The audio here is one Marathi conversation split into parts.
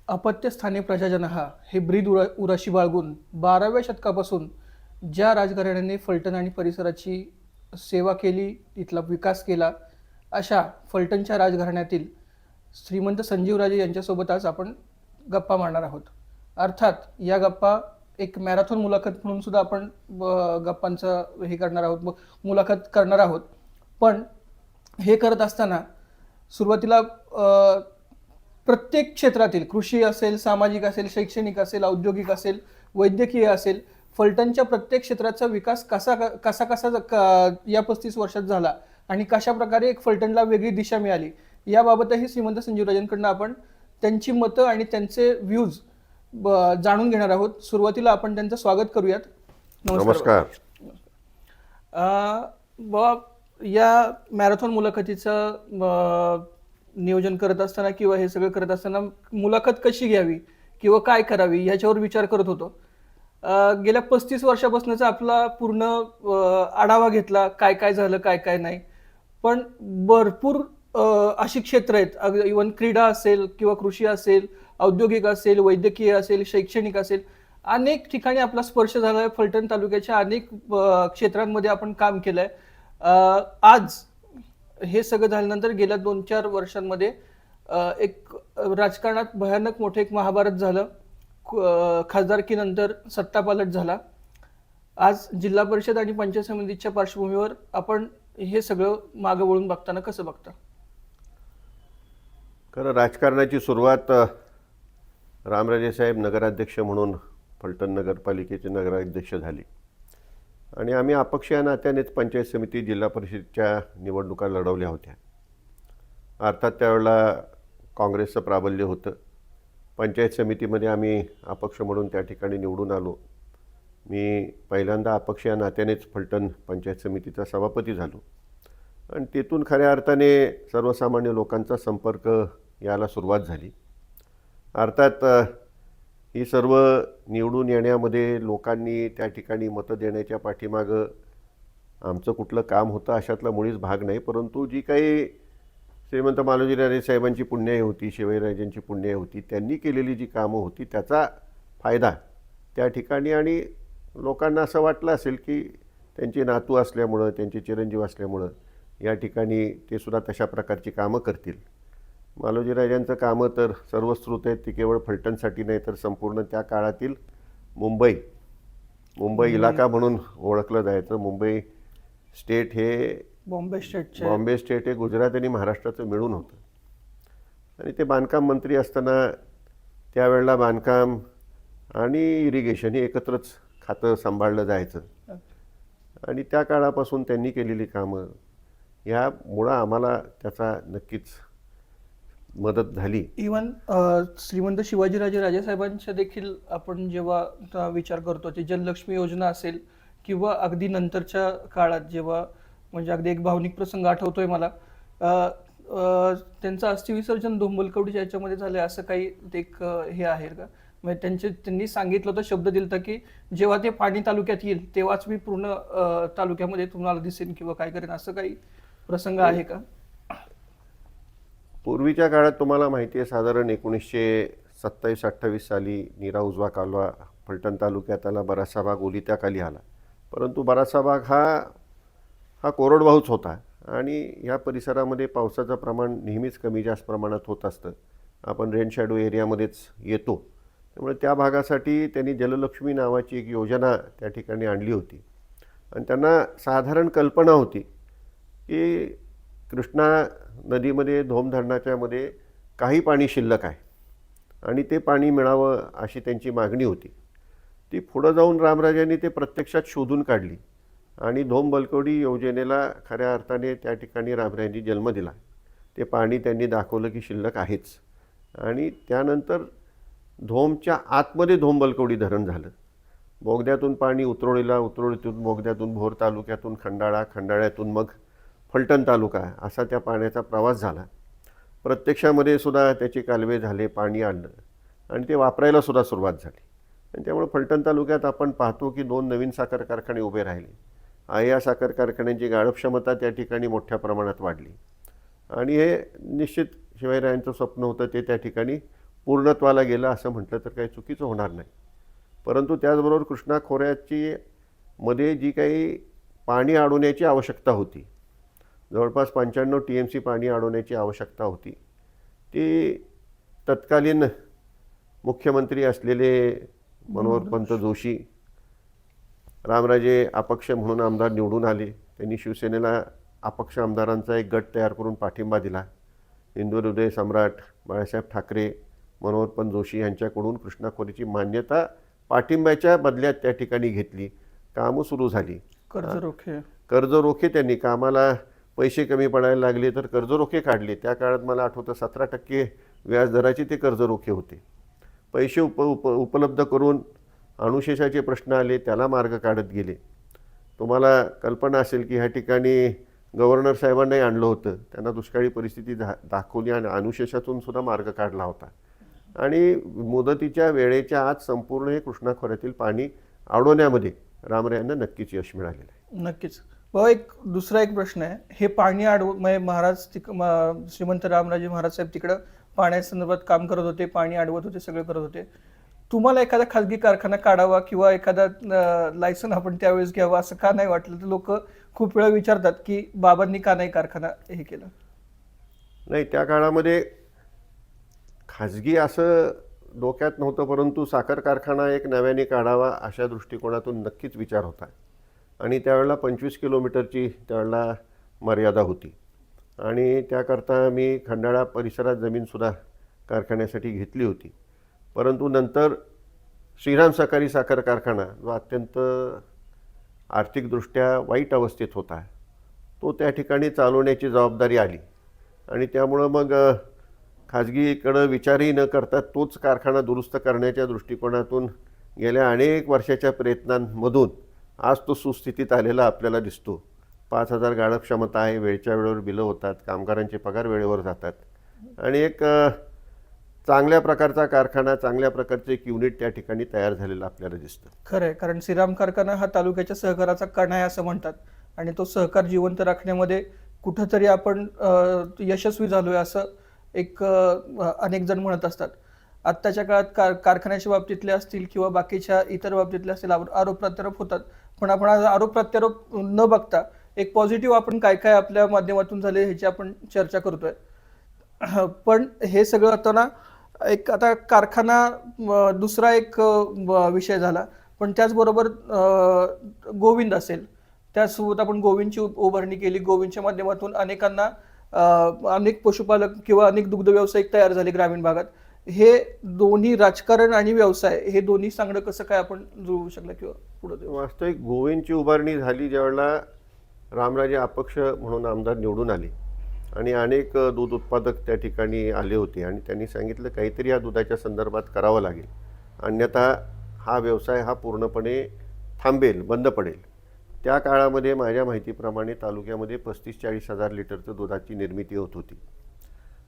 अपत्यस्थानी प्रजाजन हे ब्रीद उराशी बाळगून 12व्या शतकापासून ज्या राजघराण्याने फलटण आणि परिसराची सेवा केली, तिथला विकास केला, अशा फलटणच्या राजघराण्यातील श्रीमंत संजीवराजे यांच्यासोबत आज आपण गप्पा मारणार आहोत. अर्थात या गप्पा एक मॅरेथॉन मुलाखत म्हणून सुद्धा आपण गप्पांचं हे करणार आहोत, मुलाखत करणार आहोत. पण हे करत असताना सुरुवातीला प्रत्येक क्षेत्रातील कृषी असेल, सामाजिक असेल, शैक्षणिक असेल, औद्योगिक असेल, वैद्यकीय असेल, फलटणच्या प्रत्येक क्षेत्राचा विकास कसा कसा कसा या 35 वर्षात झाला आणि कशा प्रकारे एक फलटणला वेगळी दिशा मिळाली, याबाबतही श्रीमंत संजीवराजांकडून आपण त्यांची मतं आणि त्यांचे व्ह्यूज जाणून घेणार आहोत. सुरुवातीला आपण त्यांचं स्वागत करूयात. नमस्कार. या मॅरेथॉन मुलाखतीचं नियोजन करत असताना किंवा हे सगळं करत असताना मुलाखत कशी घ्यावी किंवा काय करावी ह्याच्यावर विचार करत होतो. गेल्या 35 वर्षापासूनचा आपला पूर्ण आढावा घेतला, काय काय झालं, काय काय नाही. पण भरपूर अशी क्षेत्र आहेत, इव्हन क्रीडा असेल किंवा कृषी असेल, औद्योगिक असेल, वैद्यकीय असेल, शैक्षणिक असेल, अनेक ठिकाणी आपला स्पर्श झाला आहे. फलटण तालुक्याच्या अनेक क्षेत्रांमध्ये आपण काम केलं आहे. आज हे सगळं झाल्यानंतर गेल्या 2-4 वर्षांमध्ये एक राजकारणात भयानक मोठं एक महाभारत झालं. खासदारकीनंतर सत्तापालट झाला. आज जिल्हा परिषद आणि पंचायत समितीच्या पार्श्वभूमीवर आपण हे सगळं मागं वळून बघताना कसं बघता? खरं राजकारणाची सुरुवात रामराजे साहेब नगराध्यक्ष म्हणून फलटण नगरपालिकेचे नगराध्यक्ष झाले आणि आम्ही अपक्ष या नात्यानेच पंचायत समिती जिल्हा परिषदच्या निवडणुका लढवल्या होत्या. अर्थात त्यावेळेला काँग्रेसचं प्राबल्य होतं. पंचायत समितीमध्ये आम्ही अपक्ष म्हणून त्या ठिकाणी निवडून आलो. मी पहिल्यांदा अपक्ष या नात्यानेच फलटण पंचायत समितीचा सभापती झालो आणि तेथून खऱ्या अर्थाने सर्वसामान्य लोकांचा संपर्क यायला सुरुवात झाली. अर्थात ही सर्व निवडून येण्यामध्ये लोकांनी त्या ठिकाणी मतं देण्याच्या पाठीमागं आमचं कुठलं काम होतं अशातला मुळीच भाग नाही. परंतु जी काही श्रीमंत मालोजीराजे साहेबांची पुण्याई होती, शिवाजीराजांची पुण्याई होती, त्यांनी केलेली जी कामं होती त्याचा फायदा त्या ठिकाणी आणि लोकांना असं वाटलं असेल की त्यांचे नातू असल्यामुळं, त्यांचे चिरंजीव असल्यामुळं या ठिकाणी ते सुद्धा तशा प्रकारची कामं करतील. मालोजीराजांचं कामं तर सर्वश्रुत आहेत. ती केवळ फलटणसाठी नाही तर संपूर्ण त्या काळातील मुंबई इलाका म्हणून ओळखलं जायचं. मुंबई स्टेट हे बॉम्बे स्टेट हे गुजरात आणि महाराष्ट्राचं मिळून होतं आणि ते बांधकाम मंत्री असताना त्यावेळेला बांधकाम आणि इरिगेशन हे एकत्रच खातं सांभाळलं जायचं आणि त्या काळापासून त्यांनी केलेली कामं ह्यामुळं आम्हाला त्याचा नक्कीच मदत झाली. इव्हन श्रीमंत शिवाजीराजे राजेसाहेबांच्या देखील आपण जेव्हा विचार करतो, ते जललक्ष्मी योजना असेल किंवा अगदी नंतरच्या काळात जेव्हा म्हणजे अगदी एक भावनिक प्रसंग आठवतोय मला, त्यांचं अस्थिविसर्जन धोंबलकवडीच्या याच्यामध्ये झालं असं काही एक हे आहे का? म्हणजे त्यांनी सांगितलं होतं, शब्द दिला होता की जेव्हा ते पाणी तालुक्यात येईल तेव्हाच मी पूर्ण तालुक्यामध्ये तुम्हाला दिसेन किंवा काय करेन, असं काही प्रसंग आहे का? पूर्वीच्या काळात तुम्हाला माहिती आहे साधारण 1927-28 साली नीरा उजवा कालवा फलटण तालुक्यात आला. बराचसा भाग ओलित्याखाली आला. परंतु बराचसा भाग हा कोरडवाहूच होता आणि ह्या परिसरामध्ये पावसाचं प्रमाण नेहमीच कमी जास्त प्रमाणात होत असतं. आपण रेन शॅडो एरियामध्येच येतो. त्यामुळे त्या भागासाठी त्यांनी जललक्ष्मी नावाची एक योजना त्या ठिकाणी आणली होती आणि त्यांना साधारण कल्पना होती की कृष्णा नदीमध्ये धोम धरणाच्यामध्ये काही पाणी शिल्लक आहे आणि ते पाणी मिळावं अशी त्यांची मागणी होती. ती पुढं जाऊन रामराजांनी ते प्रत्यक्षात शोधून काढली आणि धोम बलकवडी योजनेला खऱ्या अर्थाने त्या ठिकाणी रामराजांनी जन्म दिला. ते पाणी त्यांनी दाखवलं की शिल्लक आहेच आणि त्यानंतर धोमच्या आतमध्ये धोम बलकवडी धरण झालं. बोगद्यातून पाणी उतरोळीतून बोगद्यातून भोर तालुक्यातून खंडाळ्यातून मग फलटण तालुका असा त्या पाण्याचा प्रवास झाला. प्रत्यक्षामध्ये सुद्धा त्याचे कालवे झाले, पाणी आणलं आणि ते वापरायला सुद्धा सुरुवात झाली. आणि त्यामुळे फलटण तालुक्यात आपण पाहतो की 2 नवीन साखर कारखाने उभे राहिले. या साखर कारखान्यांची गाळप क्षमता त्या ठिकाणी मोठ्या प्रमाणात वाढली आणि हे निश्चित शिवाजीराजांचं स्वप्न होतं ते त्या ठिकाणी पूर्णत्वाला गेलं असं म्हटलं तर काही चुकीचं होणार नाही. परंतु त्याचबरोबर कृष्णा खोऱ्याची मध्ये जी काही पाणी अडवण्याची आवश्यकता होती, जवळपास 95 TMC पाणी अडवण्याची आवश्यकता होती, ती तत्कालीन मुख्यमंत्री असलेले मनोहरपंत जोशी, रामराजे अपक्ष म्हणून आमदार निवडून आले. त्यांनी शिवसेनेला अपक्ष आमदारांचा एक गट तयार करून पाठिंबा दिला. हिंदू हृदय सम्राट बाळासाहेब ठाकरे, मनोहरपंत जोशी यांच्याकडून कृष्णा खोऱ्याची मान्यता पाठिंब्याच्या बदल्यात त्या ठिकाणी घेतली. कामं सुरू झाली. कर्जरोखे त्यांनी, कामाला पैसे कमी पडायला लागले तर कर्जरोखे काढले. त्या काळात मला आठवतं 17% व्याजदराचे ते कर्जरोखे होते. पैसे उपलब्ध करून अनुशेषाचे प्रश्न आले, त्याला मार्ग काढत गेले. तुम्हाला कल्पना असेल की ह्या ठिकाणी गव्हर्नर साहेबांनाही आणलं होतं, त्यांना दुष्काळी परिस्थिती दाखवली आणि अनुशेषातून सुद्धा मार्ग काढला होता. आणि मुदतीच्या वेळेच्या आत संपूर्ण हे कृष्णा खोऱ्यातील पाणी अडवण्यामध्ये रामरायांना नक्कीच यश मिळालेलं आहे. नक्कीच. भाऊ, दुसरा एक प्रश्न आहे. हे पाणी महाराज श्रीमंत रामराजे महाराज साहेब तिकडं पाण्यासंदर्भात काम करत होते, पाणी अडवत होते, सगळं करत होते. तुम्हाला एखादा खाजगी कारखाना काढावा किंवा एखादा लायसन आपण त्यावेळेस घ्यावा असं का नाही वाटलं? तर लोक खूप वेळा विचारतात की बाबांनी का नाही कारखाना हे केलं? नाही, त्या काळामध्ये खाजगी असं डोक्यात नव्हतं, परंतु साखर कारखाना एक नव्याने काढावा अशा दृष्टिकोनातून नक्कीच विचार होता. आणि त्यावेळेला 25 किलोमीटरची त्यावेळेला मर्यादा होती. आणि त्याकरता मी खंडाळा परिसरात जमीनसुद्धा कारखान्यासाठी घेतली होती. परंतु नंतर श्रीराम सहकारी साखर कारखाना, जो अत्यंत आर्थिकदृष्ट्या वाईट अवस्थेत होता, तो त्या ठिकाणी चालवण्याची जबाबदारी आली. आणि त्यामुळं मग खाजगीकडं विचारही न करता तोच कारखाना दुरुस्त करण्याच्या दृष्टिकोनातून गेल्या अनेक वर्षाच्या प्रयत्नांमधून आज तो सुस्थितीत आलेला आपल्याला दिसतो. 5000 गाळप क्षमता आहे, वेळच्या वेळेवर बिलं होतात, कामगारांचे पगार वेळेवर जातात आणि एक चांगल्या प्रकारचा कारखाना, चांगल्या प्रकारचे एक युनिट त्या ठिकाणी तयार झालेलं आपल्याला दिसतं. खरं आहे, कारण श्रीराम कारखाना हा तालुक्याच्या सहकाराचा कणा आहे असं म्हणतात. आणि तो सहकार जिवंत राखण्यामध्ये कुठंतरी आपण यशस्वी झालोय असं एक अनेक जण म्हणत असतात. आत्ताच्या काळात कारखान्याच्या बाबतीतले असतील किंवा बाकीच्या इतर बाबतीतले असतील आरोप प्रत्यारोप होतात. पण आपण आज आरोप प्रत्यारोप न बघता एक पॉझिटिव्ह आपण काय काय आपल्या माध्यमातून झाले ह्याची आपण चर्चा करतोय. पण हे सगळं होताना एक आता कारखाना दुसरा एक विषय झाला. पण त्याचबरोबर गोविंद असेल, त्यासोबत आपण गोविंदची उभारणी केली. गोविंदच्या माध्यमातून अनेकांना अनेक पशुपालक किंवा अनेक दुग्ध व्यावसायिक तयार झाले ग्रामीण भागात. हे दोन्ही राजकारण आणि व्यवसाय हे दोन्ही सांगणं कसं काय आपण जुळवू शकलं किंवा पुढे? वास्तविक गोविंदची उभारणी झाली ज्यावेळेला रामराजे अपक्ष म्हणून आमदार निवडून आले आणि अनेक दूध उत्पादक त्या ठिकाणी आले होते आणि त्यांनी सांगितलं काहीतरी या दुधाच्या संदर्भात करावं लागेल, अन्यथा हा व्यवसाय हा पूर्णपणे थांबेल, बंद पडेल. त्या काळामध्ये माझ्या माहितीप्रमाणे तालुक्यामध्ये 35-40 हजार लिटरचं दुधाची निर्मिती होत होती.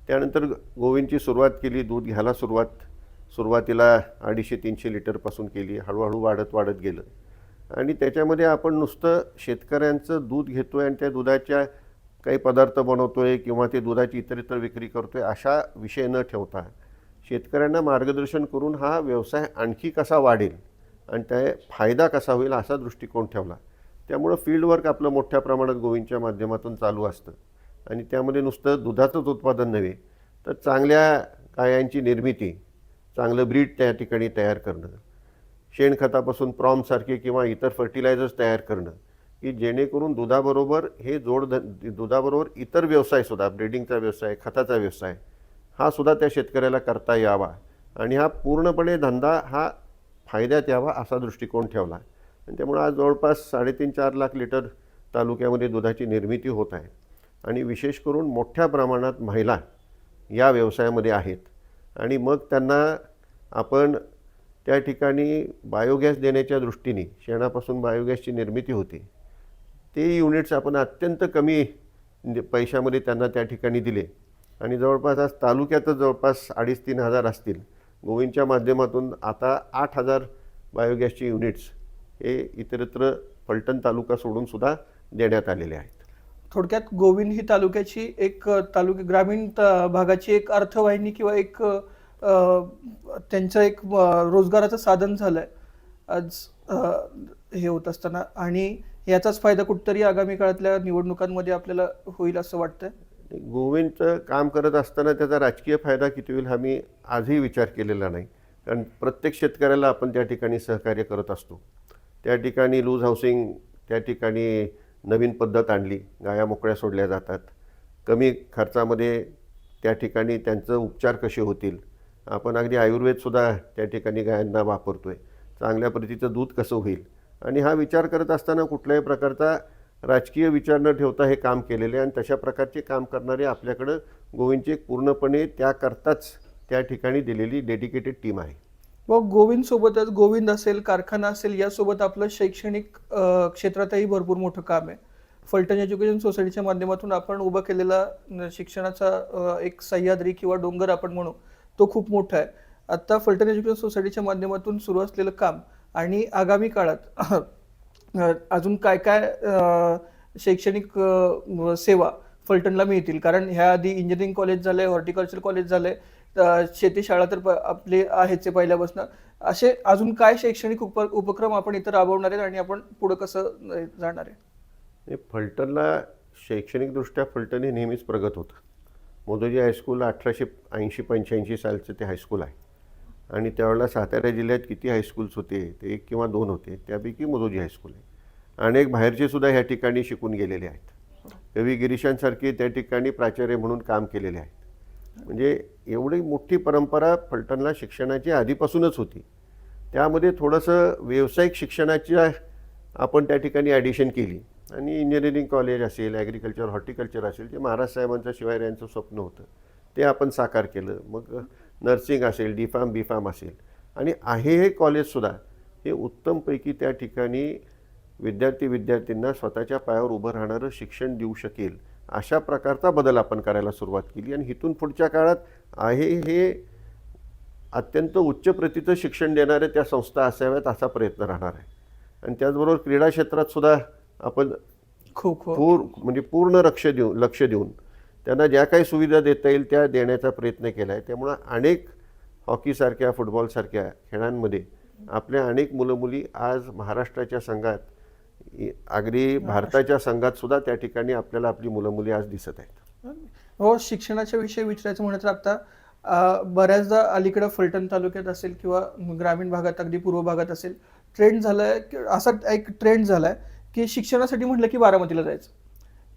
त्यानंतर गोविंदची सुरुवात केली, दूध घ्यायला सुरुवातीला 250-300 लिटरपासून केली, हळूहळू वाढत गेलं. आणि त्याच्यामध्ये आपण नुसतं शेतकऱ्यांचं दूध घेतोय आणि त्या दुधाच्या काही पदार्थ बनवतोय किंवा ते दुधाची इतर विक्री करतोय अशा विषय न ठेवता शेतकऱ्यांना मार्गदर्शन करून हा व्यवसाय आणखी कसा वाढेल आणि त्या फायदा कसा होईल असा दृष्टिकोन ठेवला. त्यामुळं फील्डवर्क आपलं मोठ्या प्रमाणात गोविंदच्या माध्यमातून चालू असतं आणि त्यामध्ये नुसतं दुधाचंच उत्पादन नव्हे तर चांगल्या गायांची निर्मिती, चांगलं ब्रीड त्या ठिकाणी तयार करणं, शेणखतापासून प्रॉमसारखे किंवा इतर फर्टिलायझर्स तयार करणं की जेणेकरून दुधाबरोबर दुधाबरोबर इतर व्यवसायसुद्धा, ब्रीडिंगचा व्यवसाय, खताचा व्यवसाय हा सुद्धा त्या शेतकऱ्याला करता यावा आणि हा पूर्णपणे धंदा हा फायद्यात यावा असा दृष्टिकोन ठेवला. आणि त्यामुळे आज जवळपास 3.5-4 लाख लिटर तालुक्यामध्ये दुधाची निर्मिती होत आहे आणि विशेष करून मोठ्या प्रमाणात महिला या व्यवसायामध्ये आहेत. आणि मग त्यांना आपण त्या ठिकाणी बायोगॅस देण्याच्या दृष्टीने, शेणापासून बायोगॅसची निर्मिती होते, ते युनिट्स आपण अत्यंत कमी पैशामध्ये त्यांना त्या ठिकाणी दिले आणि जवळपास आज तालुक्यातच जवळपास 2,500-3 हजार असतील. गोविंदच्या माध्यमातून आता 8,000 बायोगॅसचे युनिट्स हे इतरत्र फलटण तालुका सोडून सुद्धा देण्यात आलेले आहेत. थोडक्यात गोविंद ही तालुक्याची एक ग्रामीण भागाची एक अर्थवाहिनी किंवा एक त्यांचं एक रोजगाराचं साधन झालंय आज हे होत असताना, आणि याचाच फायदा कुठतरी आगामी काळातल्या निवडणुकांमध्ये आपल्याला होईल असं वाटतंय. गोविंदचं काम करत असताना त्याचा राजकीय फायदा किती होईल हा मी आजही विचार केलेला नाही. कारण प्रत्येक शेतकऱ्याला आपण त्या ठिकाणी सहकार्य करत असतो. त्या ठिकाणी लूज हाऊसिंग, त्या ठिकाणी नवीन पद्धत आणली, गाया मोकळ्या सोडल्या जातात, कमी खर्चामध्ये त्या ठिकाणी त्यांचं उपचार कसे होतील. आपण अगदी आयुर्वेदसुद्धा त्या ठिकाणी गायांना वापरतो आहे. चांगल्या प्रतीचं दूध कसं होईल, आणि हा विचार करत असताना कुठल्याही प्रकारचा राजकीय विचार न ठेवता हे काम केलेले, आणि तशा प्रकारचे काम करणारे आपल्याकडं गोविंदची एक पूर्णपणे त्याकरताच त्या ठिकाणी दिलेली डेडिकेटेड टीम आहे. व गोविंद सोबतच, गोविंद असेल, कारखाना असेल, यासोबत आपलं शैक्षणिक क्षेत्रातही भरपूर मोठं काम आहे. फलटण एज्युकेशन सोसायटीच्या माध्यमातून आपण उभा केलेला शिक्षणाचा एक सह्याद्री किंवा डोंगर आपण म्हणू, तो खूप मोठा आहे. आता फलटण एज्युकेशन सोसायटीच्या माध्यमातून सुरू असलेलं काम आणि आगामी काळात अजून काय काय शैक्षणिक सेवा फलटणला मिळतील, कारण ह्या आधी इंजिनिअरिंग कॉलेज झालंय, हॉर्टिकल्चर कॉलेज झालंय, शेती शाळा तर आपले आहेच पहिल्यापासून. असे अजून काय शैक्षणिक उपक्रम आपण इथं राबवणार आहेत आणि आपण पुढे कसं जाणार आहे? फलटणला शैक्षणिकदृष्ट्या फलटण हे नेहमीच प्रगत होतं. मोदोजी हायस्कूल 1880-85 सालचं ते हायस्कूल आहे, आणि त्यावेळेला सातारा जिल्ह्यात किती हायस्कूल्स होते, ते 1 किंवा 2 होते, त्यापैकी मोदोजी हायस्कूल आहे. अनेक बाहेरचे सुद्धा ह्या ठिकाणी शिकून गेलेले आहेत. कवी गिरीशांसारखे त्या ठिकाणी प्राचार्य म्हणून काम केलेले आहेत. म्हणजे एवढी मोठी परंपरा फलटणला शिक्षणाची आधीपासूनच होती. त्यामध्ये थोडंसं व्यावसायिक शिक्षणाची आपण त्या ठिकाणी ॲडिशन केली, आणि इंजिनिअरिंग कॉलेज असेल, ॲग्रिकल्चर, हॉर्टिकल्चर असेल, जे महाराज साहेबांचं शिवाय स्वप्न होतं ते आपण साकार केलं. मग नर्सिंग असेल, डी-फार्म, बी-फार्म असेल, आणि हे कॉलेजसुद्धा हे उत्तमपैकी त्या ठिकाणी विद्यार्थ्यांना स्वतःच्या पायावर उभं राहणारं शिक्षण देऊ शकेल, अशा प्रकारचा बदल आपण करायला सुरुवात केली. आणि इथून पुढच्या काळात हे अत्यंत उच्च प्रतीचं शिक्षण देणाऱ्या त्या संस्था असाव्यात असा प्रयत्न राहणार आहे. आणि त्याचबरोबर क्रीडा क्षेत्रात सुद्धा आपण म्हणजे पूर्ण लक्ष देऊन त्यांना ज्या काही सुविधा देता येईल त्या देण्याचा प्रयत्न केला आहे. त्यामुळं अनेक हॉकीसारख्या, फुटबॉलसारख्या खेळांमध्ये आपल्या अनेक मुलं मुली आज महाराष्ट्राच्या संघात, अगदी भारताच्या संघात सुद्धा त्या ठिकाणी आपल्याला आपली मुलं मुली आज दिसत आहेत. हो, शिक्षणाच्या विषयी विचारायचं म्हणत तर आता बऱ्याचदा अलीकडं फलटण तालुक्यात असेल किंवा ग्रामीण भागात, अगदी पूर्व भागात असेल, ट्रेंड झालाय, असा एक ट्रेंड झालाय की शिक्षणासाठी म्हटलं की बारामतीला जायचं.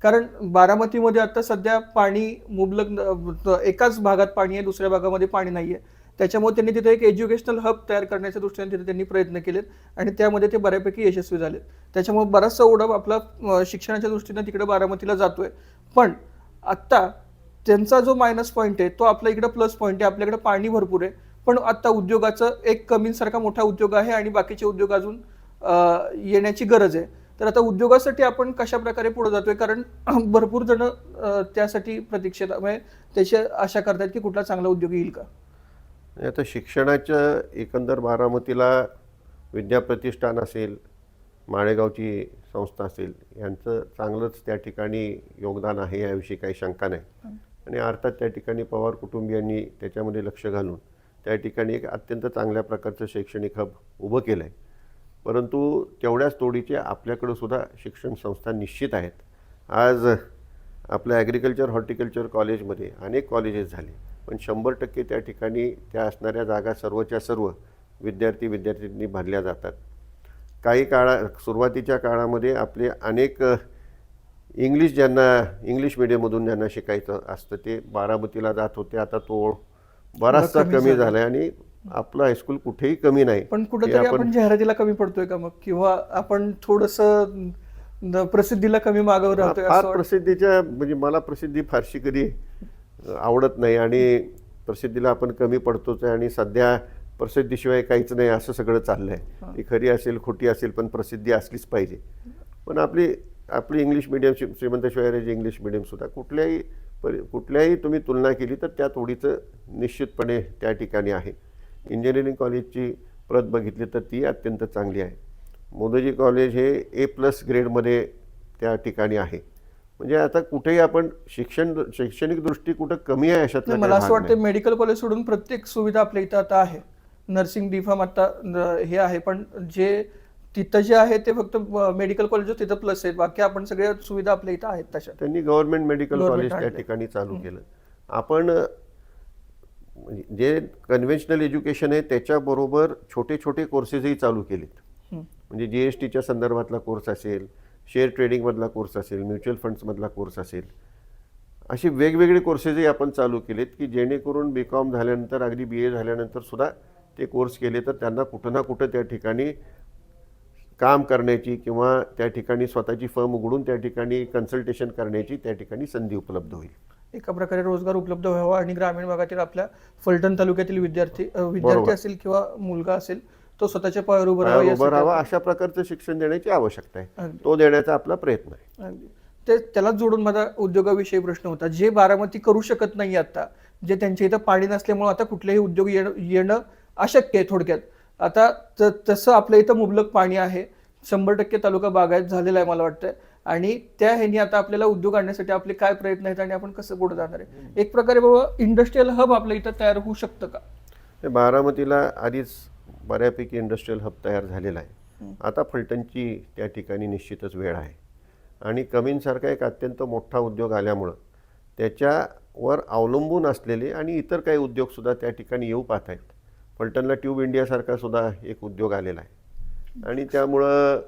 कारण बारामतीमध्ये आता सध्या पाणी मुबलक, एकाच भागात पाणी आहे, दुसऱ्या भागामध्ये पाणी नाही आहे. त्याच्यामुळे त्यांनी तिथे एक एज्युकेशनल हब तयार करण्याच्या दृष्टीने तिथे त्यांनी प्रयत्न केलेत, आणि त्यामध्ये ते बऱ्यापैकी यशस्वी झालेत. त्याच्यामुळे बराचसा ओढा आपला शिक्षणाच्या दृष्टीने तिकडे बारामतीला जातोय. पण आत्ता त्यांचा जो मायनस पॉईंट आहे तो आपल्या इकडे प्लस पॉईंट आहे. आपल्याकडे पाणी भरपूर आहे, पण आत्ता उद्योगाचं एक कमींसारखा मोठा उद्योग आहे, आणि बाकीचे उद्योग अजून येण्याची गरज आहे. तर आता उद्योगासाठी आपण कशा प्रकारे पुढे जातोय, कारण भरपूर जण त्यासाठी प्रतीक्षेत, म्हणजे त्याची आशा करतात की कुठला चांगला उद्योग येईल का. आता शिक्षणाच्या एकंदर बारामतीला विद्याप्रतिष्ठान असेल, माळेगावची संस्था असेल, यांचं चांगलंच त्या ठिकाणी योगदान आहे, याविषयी काही शंका नाही. आणि अर्थात त्या ठिकाणी पवार कुटुंबियांनी त्याच्यामध्ये लक्ष घालून त्या ठिकाणी एक अत्यंत चांगल्या प्रकारचं शैक्षणिक हब उभं केलं आहे. परंतु तेवढ्याच तोडीचे आपल्याकडं सुद्धा शिक्षण संस्था निश्चित आहेत. आज आपल्या ॲग्रिकल्चर, हॉर्टिकल्चर कॉलेजमध्ये अनेक कॉलेजेस झाले, पण 100% त्या ठिकाणी त्या असणाऱ्या जागा सर्वच्या सर्व विद्यार्थ्यांनी भरल्या जातात. काही सुरुवातीच्या काळामध्ये आपले अनेक इंग्लिश मीडियममधून ज्यांना शिकायचं असतं ते बारामतीला जात होते. आता तो बराचसा कमी झाला आहे, आणि आपलं हायस्कूल कुठेही कमी नाही. पण कुठेतरी आपण जाहिरातीला कमी पडतोय का मग, किंवा आपण थोडंसं प्रसिद्धीला कमी मागं राहतोय? फार प्रसिद्धीच्या, म्हणजे मला प्रसिद्धी फारशी कधी आवडत नाही, आणि प्रसिद्धीला आपण कमी पडतोच आहे. आणि सध्या प्रसिद्धीशिवाय काहीच नाही असं सगळं चाललं आहे. ती खरी असेल, खोटी असेल, पण प्रसिद्धी असलीच पाहिजे. पण आपली इंग्लिश मिडियम, श्रीमंत शिवाजीराजे इंग्लिश मिडियमसुद्धा कुठल्याही तुम्ही तुलना केली तर त्या तोडीचं निश्चितपणे त्या ठिकाणी आहे. इंजिनिअरिंग कॉलेजची प्रत बघितली तर ती अत्यंत चांगली आहे. मोदोजी कॉलेज हे A+ ग्रेडमध्ये त्या ठिकाणी आहे. म्हणजे आता कुठेही आपण शैक्षणिक दृष्टी कुठं कमी आहे अशातला मला काही असं भाग वाटतं नाही. मेडिकल कॉलेज सोडून प्रत्येक सुविधा आपल्या इथं आता आहे. नर्सिंग डिफार्म आता हे आहे, पण जे तिथं जे आहे ते फक्त मेडिकल कॉलेज तिथं प्लस आहे. बाकी आपण सगळ्या सुविधा आपल्या इथं आहेत तशा. त्यांनी गव्हर्नमेंट मेडिकल गव्हर्नमेंट कॉलेज त्या आणलंय. ठिकाणी चालू केलं. आपण म्हणजे जे कन्व्हेन्शनल एज्युकेशन आहे त्याच्याबरोबर छोटे छोटे कोर्सेसही चालू केलेत. म्हणजे GSTच्या संदर्भातला कोर्स असेल, शेअर ट्रेडिंगमधला कोर्स असेल, म्युच्युअल फंड्समधला कोर्स असेल, असे वेगवेगळे कोर्सेसही आपण चालू केलेत की जेणेकरून BCom झाल्यानंतर अगदी BA झाल्यानंतर सुद्धा ते कोर्स केले तर त्यांना कुठं ना कुठं त्या ठिकाणी काम करण्याची किंवा त्या ठिकाणी स्वतःची फर्म उघडून त्या ठिकाणी कन्सल्टेशन करण्याची त्या ठिकाणी संधी उपलब्ध होईल. एका प्रकारे रोजगार उपलब्ध व्हावा आणि ग्रामीण भागातील आपल्या फलटण तालुक्यातील विद्यार्थी असेल किंवा मुलगा असेल तो स्वतःच्या पायावर उभं राहावा उभं यासाठी राहावा अशा प्रकारचं शिक्षण देण्याची आवश्यकता आहे. अगदी. तो देण्याचा आपला प्रयत्न आहे. अगदी. ते त्यालाच जोडून माझा उद्योगाविषयी प्रश्न होता. जे बारामती करू शकत नाही आता, जे त्यांच्या इथं पाणी नसल्यामुळे आता कुठलेही उद्योग येणं अशक्य आहे थोडक्यात. आता तसं आपल्या इथं मुबलक पाणी आहे, 100% तालुका बागायत झालेला आहे मला वाटतं. आणि त्या ह्यानी आता आपल्याला उद्योग आणण्यासाठी आपले काय प्रयत्न आहेत आणि आपण कसं पुढे जाणार आहे. एक प्रकारे बाबा इंडस्ट्रियल हब आपल्या इथं तयार होऊ शकतं का? बारामतीला आधीच बऱ्यापैकी इंडस्ट्रियल हब तयार झालेला आहे. आता फलटणची त्या ठिकाणी निश्चितच वेळ आहे आणि कमींसारखा एक अत्यंत मोठा उद्योग आल्यामुळं त्याच्यावर अवलंबून असलेले आणि इतर काही उद्योगसुद्धा त्या ठिकाणी येऊ पाहत आहेत. फलटणला ट्यूब इंडियासारखा सुद्धा एक उद्योग आलेला आहे आणि त्यामुळं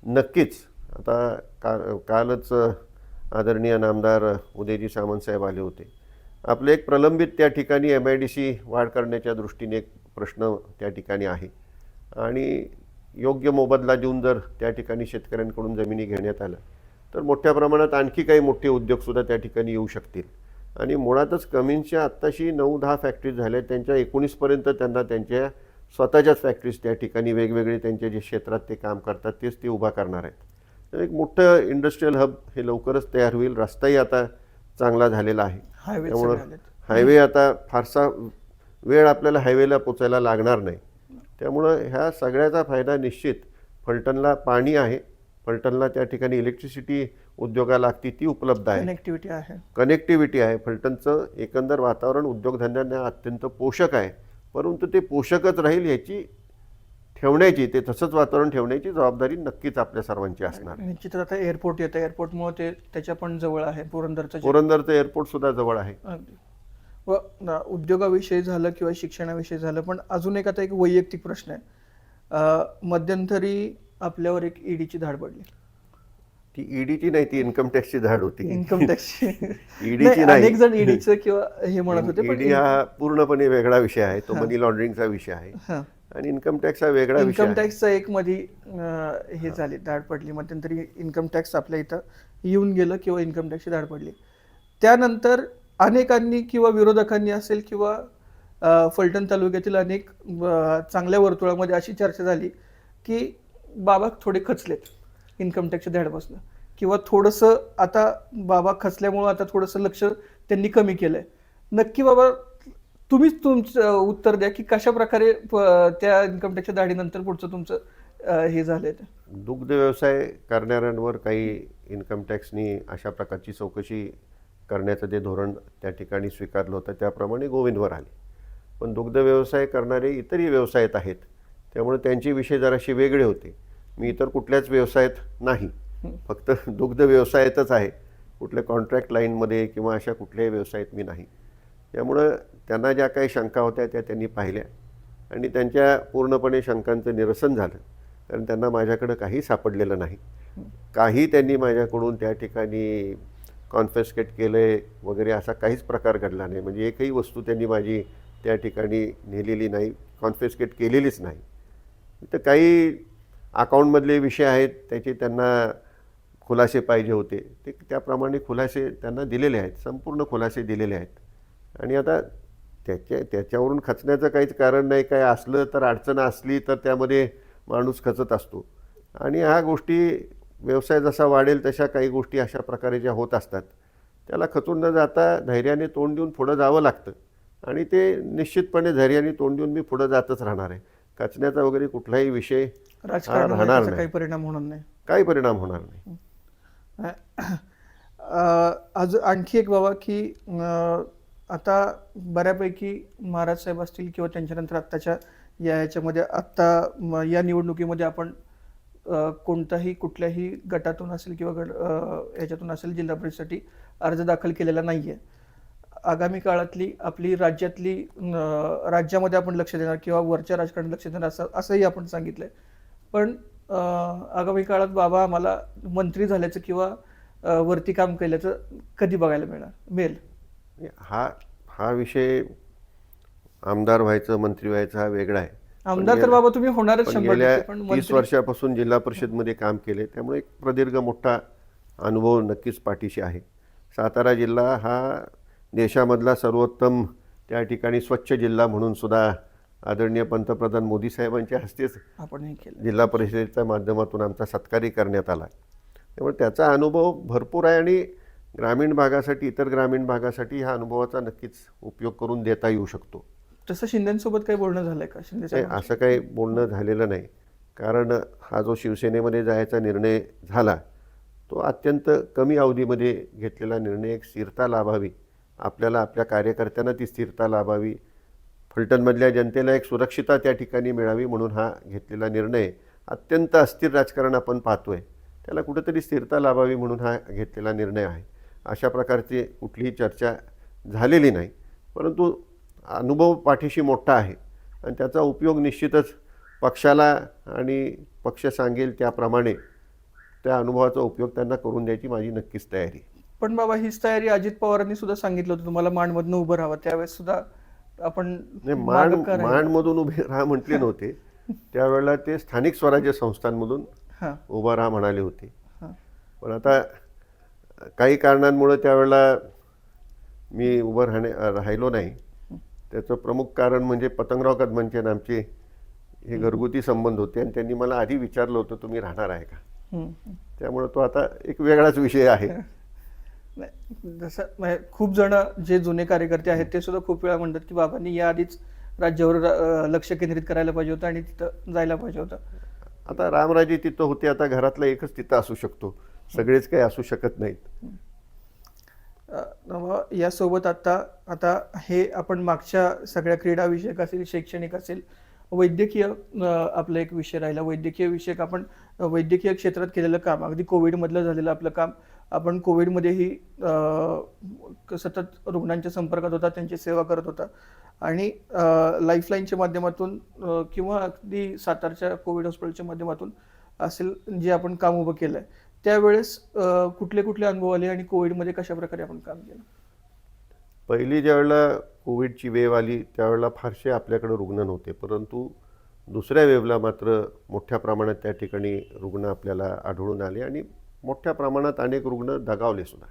नक्कीच आता कालच आदरणीय नामदार उदयजी सामंत साहेब आले होते. आपले एक प्रलंबित त्या ठिकाणी MIDC वाढ करण्याच्या दृष्टीने एक प्रश्न त्या ठिकाणी आहे आणि योग्य मोबदला देऊन जर त्या ठिकाणी शेतकऱ्यांकडून जमिनी घेण्यात आल्या तर मोठ्या प्रमाणात आणखी काही मोठे उद्योगसुद्धा त्या ठिकाणी येऊ शकतील. आणि मुळातच कमींच्या आत्ताशी 9-10 फॅक्टरीज झाल्या, त्यांच्या 19पर्यंत त्यांना त्यांच्या स्वतःच्याच फॅक्टरीज त्या ठिकाणी वेगवेगळे त्यांच्या जे क्षेत्रात ते काम करतात तेच ते उभा करणार आहेत. तर एक मोठं इंडस्ट्रियल हब हे लवकरच तयार होईल. रस्ताही आता चांगला झालेला आहे, त्यामुळं हायवे आता फारसा वेळ आपल्याला हायवेला पोचायला लागणार नाही. त्यामुळं ह्या सगळ्याचा फायदा निश्चित फलटणला पाणी आहे, फलटणला त्या ठिकाणी इलेक्ट्रिसिटी उद्योगाला लागती ती उपलब्ध आहे, कनेक्टिव्हिटी आहे. फलटणचं एकंदर वातावरण उद्योगधंद्यांना अत्यंत पोषक आहे. परंतु ते पोषकच राहील याची ठेवण्याची, ते तसंच वातावरण ठेवण्याची जबाबदारी नक्कीच आपल्या सर्वांची असणार आहे. निश्चितच आता एअरपोर्ट येतं, एअरपोर्टमुळे ते त्याच्या पण जवळ आहे. पुरंदरचं एअरपोर्ट सुद्धा जवळ आहे. व उद्योगाविषयी झालं किंवा शिक्षणाविषयी झालं, पण अजून एक आता एक वैयक्तिक प्रश्न आहे. मध्यंतरी आपल्यावर एक ईडीची धाड पडली. ती ईडीची नाही, ती इन्कम टॅक्सची धाड होती. इन्कम टॅक्सची ईडीची नाही. अनेक जण ईडीचं किंवा हे म्हणत होते, पण ईडी हा पूर्णपणे वेगळा विषय आहे. तो मनी लॉन्ड्रिंगचा विषय आहे आणि इन्कम टॅक्स हा वेगळा विषय आहे. इन्कम टॅक्सचा एक मध्ये हे झाली, धाड पडली. मध्यंतरी इन्कम टॅक्स आपल्या इथं येऊन गेलं किंवा इन्कम टॅक्सची धाड पडली. त्यानंतर अनेकांनी किंवा विरोधकांनी असेल किंवा फलटण तालुक्यातील अनेक चांगल्या वर्तुळामध्ये अशी चर्चा झाली की बाबा थोडे खचलेत इन्कम टॅक्सच्या धाडपासून, किंवा थोडंसं आता बाबा खचल्यामुळं आता थोडंसं लक्ष त्यांनी कमी केलंय. नक्की बाबा तुम्हीच तुमचं उत्तर द्या की कशा प्रकारे त्या इन्कम टॅक्सच्या धाडीनंतर पुढचं तुमचं हे झालंय. दुग्ध व्यवसाय करणाऱ्यांवर काही इन्कम टॅक्सनी अशा प्रकारची चौकशी करण्याचं जे धोरण त्या ठिकाणी स्वीकारलं होतं त्याप्रमाणे गोविंदवर आले. पण दुग्ध व्यवसाय करणारे इतरही व्यवसायात आहेत, त्यामुळे त्यांचे विषय जराशे वेगळे होते. मी इतर कुठल्याच व्यवसायात नाही, फक्त दुग्ध व्यवसायातच आहे. कुठल्या कॉन्ट्रॅक्ट लाईनमध्ये किंवा अशा कुठल्याही व्यवसायात मी नाही. त्यामुळं त्यांना ज्या काही शंका होत्या त्या त्यांनी पाहिल्या आणि त्यांच्या पूर्णपणे शंकांचं निरसन झालं. कारण त्यांना माझ्याकडं काही सापडलेलं नाही, काही त्यांनी माझ्याकडून त्या ठिकाणी कॉन्फिस्केट केलं वगैरे असा काहीच प्रकार घडला नाही. म्हणजे एकही वस्तू त्यांनी माझी त्या ठिकाणी नेलेली नाही, कॉन्फिस्केट केलेलीच नाही. तर काही अकाउंटमधले विषय आहेत त्याचे त्यांना खुलासे पाहिजे होते, ते त्याप्रमाणे खुलासे त्यांना दिलेले आहेत, संपूर्ण खुलासे दिलेले आहेत. आणि आता त्याच्यावरून खचण्याचं काहीच कारण नाही. काय असलं तर अडचण असली तर त्यामध्ये माणूस खचत असतो आणि ह्या गोष्टी व्यवसाय जसा वाढेल तशा काही गोष्टी अशा प्रकारे ज्या होत असतात त्याला खचून न जाता धैर्याने तोंड देऊन पुढं जावं लागतं आणि ते निश्चितपणे धैर्याने तोंड देऊन मी पुढं जातच राहणार आहे. खचण्याचा वगैरे कुठलाही विषय राहणार नाही, काही परिणाम होणार नाही, काही परिणाम होणार नाही. आज आणखी एक बाबा की आता बऱ्यापैकी महाराज साहेब असतील किंवा त्यांच्यानंतर आत्ताच्या याच्यामध्ये आत्ता या निवडणुकीमध्ये आपण कोणताही कुठल्याही गटातून असेल किंवा याच्यातून असेल जिल्हा परिषदेसाठी अर्ज दाखल केलेला नाही आहे. आगामी काळातली आपली राज्यातली राज्यामध्ये आपण लक्ष देणार किंवा वरच्या राजकारणात लक्ष देणार असंही आपण सांगितलंय. पण आगामी काळात बाबा आम्हाला मंत्री झाल्याचं किंवा वरती काम केल्याचं कधी बघायला मिळेल? हा विषय आमदार व्हायचं मंत्री व्हायचं हा वेगळा आहे. आमदार तर बाबा तुम्ही होणारच पण 100%. गेल्या पण 30 मंत्री वर्षापासून जिल्हा परिषदमध्ये काम केले, त्यामुळे एक प्रदीर्घ मोठा अनुभव नक्कीच पाठीशी आहे. सातारा जिल्हा हा देशामधला सर्वोत्तम त्या ठिकाणी स्वच्छ जिल्हा म्हणून सुद्धा आदरणीय पंतप्रधान मोदी साहेबांच्या हस्तेच आपण हे केलं. जिल्हा परिषदेच्या माध्यमातून आमचा सत्कारही करण्यात आला. त्यामुळे त्याचा अनुभव भरपूर आहे आणि ग्रामीण भागासाठी, इतर ग्रामीण भागासाठी ह्या अनुभवाचा नक्कीच उपयोग करून देता येऊ शकतो. तसं शिंदेसोबत काही बोलणं झालंय का? शिंदे नाही, साहेब असं काही बोलणं झालेलं नाही. कारण हा जो शिवसेनेमध्ये जायचा निर्णय झाला तो अत्यंत कमी अवधीमध्ये घेतलेला निर्णय. एक स्थिरता लाभावी आपल्याला, आपल्या कार्यकर्त्यांना ती स्थिरता लाभावी, फलटणमधल्या जनतेला एक सुरक्षितता त्या ठिकाणी मिळावी म्हणून हा घेतलेला निर्णय. अत्यंत अस्थिर राजकारण आपण पाहतोय, त्याला कुठेतरी स्थिरता लाभावी म्हणून हा घेतलेला निर्णय आहे. अशा प्रकारची कुठलीही चर्चा झालेली नाही. परंतु अनुभव पाठीशी मोठा आहे आणि त्याचा उपयोग निश्चितच पक्षाला आणि पक्ष सांगेल त्याप्रमाणे त्या अनुभवाचा उपयोग त्यांना करून द्यायची माझी नक्कीच तयारी. पण बाबा हीच तयारी अजित पवारांनी सुद्धा सांगितलं होतं तुम्हाला माणमधनं उभं राहावं, त्यावेळेस सुद्धा आपण नाही, मागं का राहिलो? माणमधून उभे राहा म्हटले नव्हते. त्यावेळेला ते स्थानिक स्वराज्य संस्थांमधून हां उभं राहा म्हणाले होते. हां पण आता काही कारणांमुळे त्यावेळेला मी उभं राहिलो नाही. त्याचं प्रमुख कारण म्हणजे पतंगराव कदमांचे आणि आमचे हे घरगुती संबंध होते आणि त्यांनी मला आधी विचारलं होतं तुम्ही राहणार आहे का. त्यामुळे तो आता एक वेगळाच विषय आहे. नाही, जसं म्हणजे खूप जण जे जुने कार्यकर्ते आहेत ते सुद्धा खूप वेळा म्हणतात की बाबांनी याआधीच राज्यावर लक्ष केंद्रित करायला पाहिजे होतं आणि तिथं जायला पाहिजे होतं. आता रामराजे तिथं होते, आता घरातला एकच तिथं असू शकतो, सगळेच काही असू शकत नाहीत. यासोबत आता हे आपण मागच्या सगळ्या क्रीडा विषयक असेल, शैक्षणिक असेल, वैद्यकीय आपला एक विषय राहिला. वैद्यकीय विषयक आपण वैद्यकीय क्षेत्रात केलेलं काम, अगदी कोविडमधलं झालेलं आपलं काम, आपण कोविडमध्येही सतत रुग्णांच्या संपर्कात होता, त्यांची सेवा करत होता आणि लाईफलाईनच्या माध्यमातून किंवा अगदी सातारच्या कोविड हॉस्पिटलच्या माध्यमातून असेल जे आपण काम उभं केलं आहे, त्यावेळेस कुठले कुठले अनुभव आले आणि कोविडमध्ये कशा प्रकारे आपण काम केलं? पहिली ज्यावेळेला कोविडची वेव आली त्यावेळेला फारसे आपल्याकडे रुग्ण नव्हते, परंतु दुसऱ्या वेवला मात्र मोठ्या प्रमाणात त्या ठिकाणी रुग्ण आपल्याला आढळून आले आणि मोठ्या प्रमाणात अनेक रुग्ण दगावले सुद्धा.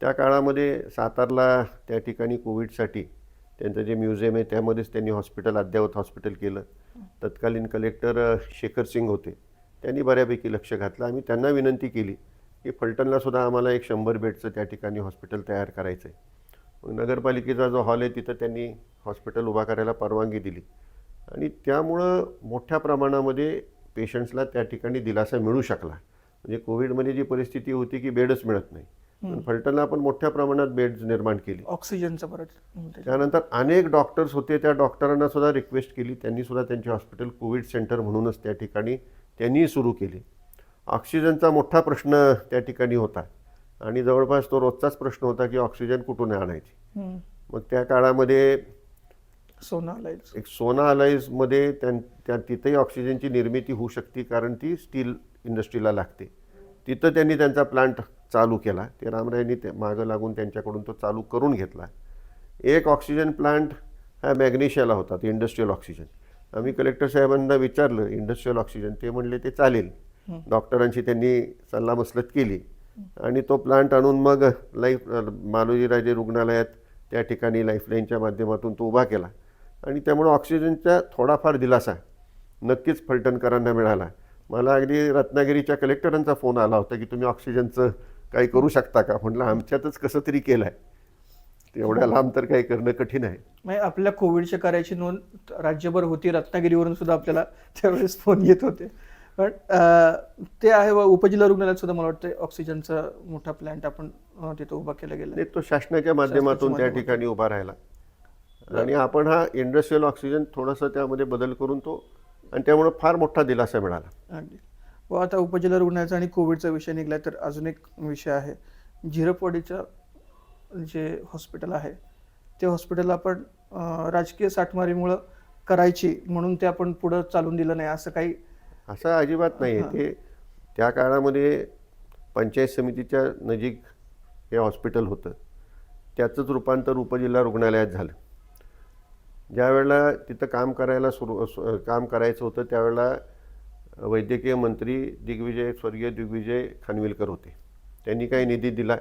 त्या काळामध्ये सातारला त्या ठिकाणी कोविडसाठी त्यांचं जे म्युझियम आहे त्यामध्येच त्यांनी अद्ययावत हॉस्पिटल केलं. तत्कालीन कलेक्टर शेखर सिंग होते, त्यांनी बऱ्यापैकी लक्ष घातलं. आम्ही त्यांना विनंती केली की फलटणला सुद्धा आम्हाला एक 100 बेडचं त्या ठिकाणी हॉस्पिटल तयार करायचं आहे. मग नगरपालिकेचा जो हॉल आहे तिथं त्यांनी हॉस्पिटल उभा करायला परवानगी दिली आणि त्यामुळं मोठ्या प्रमाणामध्ये पेशंट्सला त्या ठिकाणी दिलासा मिळू शकला. म्हणजे कोविडमध्ये जी परिस्थिती होती की बेडच मिळत नाही, पण फलटणला आपण मोठ्या प्रमाणात बेड्स निर्माण केली. ऑक्सिजनचं परत त्यानंतर अनेक डॉक्टर्स होते, त्या डॉक्टरांना सुद्धा रिक्वेस्ट केली, त्यांनी सुद्धा त्यांचे हॉस्पिटल कोविड सेंटर म्हणूनच त्या ठिकाणी त्यांनी सुरू केले. ऑक्सिजनचा मोठा प्रश्न त्या ठिकाणी होता आणि जवळपास तो रोजचाच प्रश्न होता की ऑक्सिजन कुठून आणायची. मग त्या काळामध्ये सोना अलाइजमध्ये तिथेही ऑक्सिजनची निर्मिती होऊ शकते, कारण ती स्टील इंडस्ट्रीला लागते. तिथं त्यांनी त्यांचा प्लांट चालू केला. ते रामरायांनी मागं लागून त्यांच्याकडून तो चालू करून घेतला. एक ऑक्सिजन प्लांट हा मॅग्नेशियाला होता, ते इंडस्ट्रीयल ऑक्सिजन. आम्ही कलेक्टर साहेबांना विचारलं इंडस्ट्रीयल ऑक्सिजन, ते म्हणले ते चालेल. डॉक्टरांशी त्यांनी सल्लामसलत केली आणि तो प्लांट आणून मग मालोजीराजे रुग्णालयात त्या ठिकाणी लाईफलाईनच्या माध्यमातून तो उभा केला आणि त्यामुळे ऑक्सिजनचा थोडाफार दिलासा नक्कीच फलटणकरांना मिळाला. मला अगदी रत्नागिरीच्या कलेक्टरांचा फोन आला होता की तुम्ही ऑक्सिजनचं काही करू शकता का. म्हटलं आमच्यातच कसं तरी केलं आहे, एवढ्या लांब तर काही करणं कठीण आहे. म्हणजे आपल्या कोविडच्या कार्याची नोंद राज्यभर होती, रत्नागिरीवरून सुद्धा आपल्याला त्यावेळेस फोन येत होते. पण ते आहे उपजिल्हा रुग्णालयात सुद्धा मला वाटतं ऑक्सिजनचा मोठा प्लांट आपण तिथं उभा केला गेला नाही, तो शासनाच्या माध्यमातून त्या ठिकाणी उभा राहिला आणि आपण हा इंडस्ट्रियल ऑक्सिजन थोडासा त्यामध्ये बदल करून तो, आणि त्यामुळे फार मोठा दिलासा मिळाला. अगदी. व आता उपजिल्हा रुग्णालयाचा आणि कोविडचा विषय निघाला तर अजून एक विषय आहे. झिरपवाडीचं जे हॉस्पिटल आहे ते हॉस्पिटल आपण राजकीय साठमारीमुळं करायची म्हणून ते आपण पुढं चालून दिलं नाही असं काही. असं अजिबात नाही आहे. ते त्या काळामध्ये पंचायत समितीच्या नजीक हे हॉस्पिटल होतं, त्याचंच रूपांतर उपजिल्हा रुग्णालयात झालं. ज्या वेळेला तिथं काम करायचं होतं त्यावेळेला वैद्यकीय मंत्री स्वर्गीय दिग्विजय खानविलकर होते. त्यांनी काही निधी दिला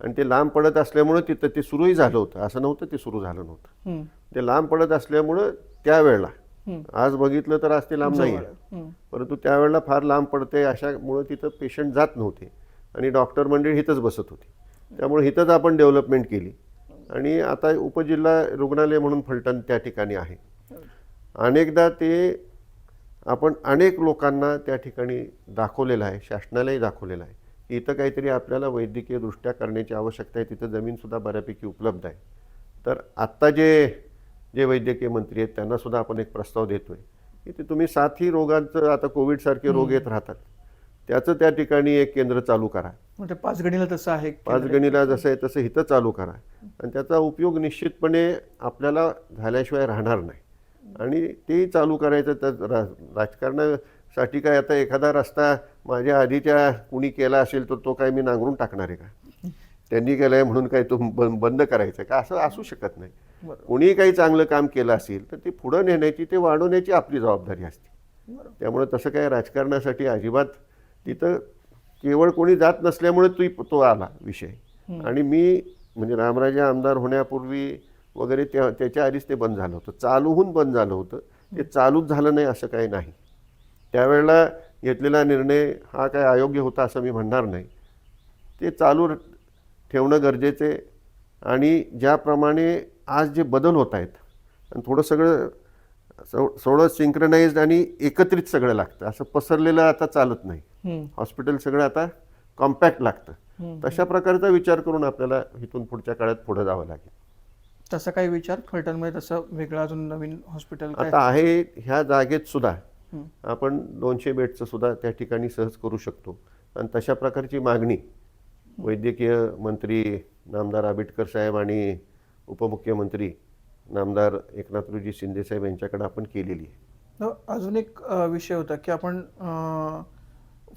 आणि ते लांब पडत असल्यामुळं तिथं ते सुरूही झालं होतं, असं नव्हतं ते सुरू झालं नव्हतं. ते लांब पडत असल्यामुळं त्यावेळेला, आज बघितलं तर आज ते लांब नाही आहे, परंतु त्यावेळेला फार लांब पडते अशामुळं तिथं पेशंट जात नव्हते आणि डॉक्टर मंडळी इथंच बसत होती. त्यामुळे इथंच आपण डेव्हलपमेंट केली आणि आता उपजिल्हा रुग्णालय म्हणून फलटण त्या ठिकाणी आहे. अनेकदा ते आपण अनेक लोकांना त्या ठिकाणी दाखवलेलं आहे, शासनालाही दाखवलेलं आहे की इथं काहीतरी आपल्याला वैद्यकीयदृष्ट्या करण्याची आवश्यकता आहे. तिथं जमीनसुद्धा बऱ्यापैकी उपलब्ध आहे. तर आत्ता जे वैद्यकीय मंत्री आहेत त्यांनासुद्धा आपण एक प्रस्ताव देतो आहे की ते तुम्ही साथी रोगांचं, आता कोविडसारखे रोग येत राहतात, त्याचं त्या ठिकाणी एक केंद्र चालू करा. म्हणजे पाचगणीला तसं आहे, पाचगणीला जसं आहे तसं इथं चालू करा आणि त्याचा उपयोग निश्चितपणे आपल्याला झाल्याशिवाय राहणार नाही. आणि तेही चालू करायचं. तर राजकारणासाठी काय आता एखादा रस्ता माझ्या आधीच्या कुणी केला असेल तर तो काय मी नांगरून टाकणार आहे का? त्यांनी केलं आहे म्हणून काय तो बंद करायचं का? असं असू शकत नाही. कोणीही काही चांगलं काम केलं असेल तर ते पुढं नेण्याची, ते वाढवण्याची आपली जबाबदारी असते. त्यामुळे तसं काय राजकारणासाठी अजिबात तिथं केवळ कोणी जात नसल्यामुळे तो आला विषय. आणि मी म्हणजे रामराजे आमदार होण्यापूर्वी वगैरे त्याच्या आधीच ते बंद झालं होतं, चालू होऊन बंद झालं होतं. ते चालूच झालं नाही असं काही नाही. त्यावेळेला घेतलेला निर्णय हा काय अयोग्य होता असं मी म्हणणार नाही. ते चालू ठेवणं गरजेचे. आणि ज्याप्रमाणे आज जे बदल होत आहेत आणि थोडं सिंक्रोनाइज्ड आणि एकत्रित सगळं लागतं, असं पसरलेलं आता चालत नाही. हॉस्पिटल सगळं आता कॉम्पॅक्ट लागतं. तशा प्रकारचा विचार करून आपल्याला इथून पुढच्या काळात पुढे जावं लागेल. तसा काही विचार फलटणमध्ये तसं वेगळं अजून नवीन हॉस्पिटल आता आहे. ह्या जागेत सुद्धा आपण 200 बेडचं सुद्धा त्या ठिकाणी सहज करू शकतो. आणि तशा प्रकारची मागणी वैद्यकीय मंत्री नामदार आबिटकर साहेब आणि उपमुख्यमंत्री नामदार एकनाथरावजी शिंदे साहेब यांच्याकडे आपण केलेली आहे. अजून एक विषय होता की आपण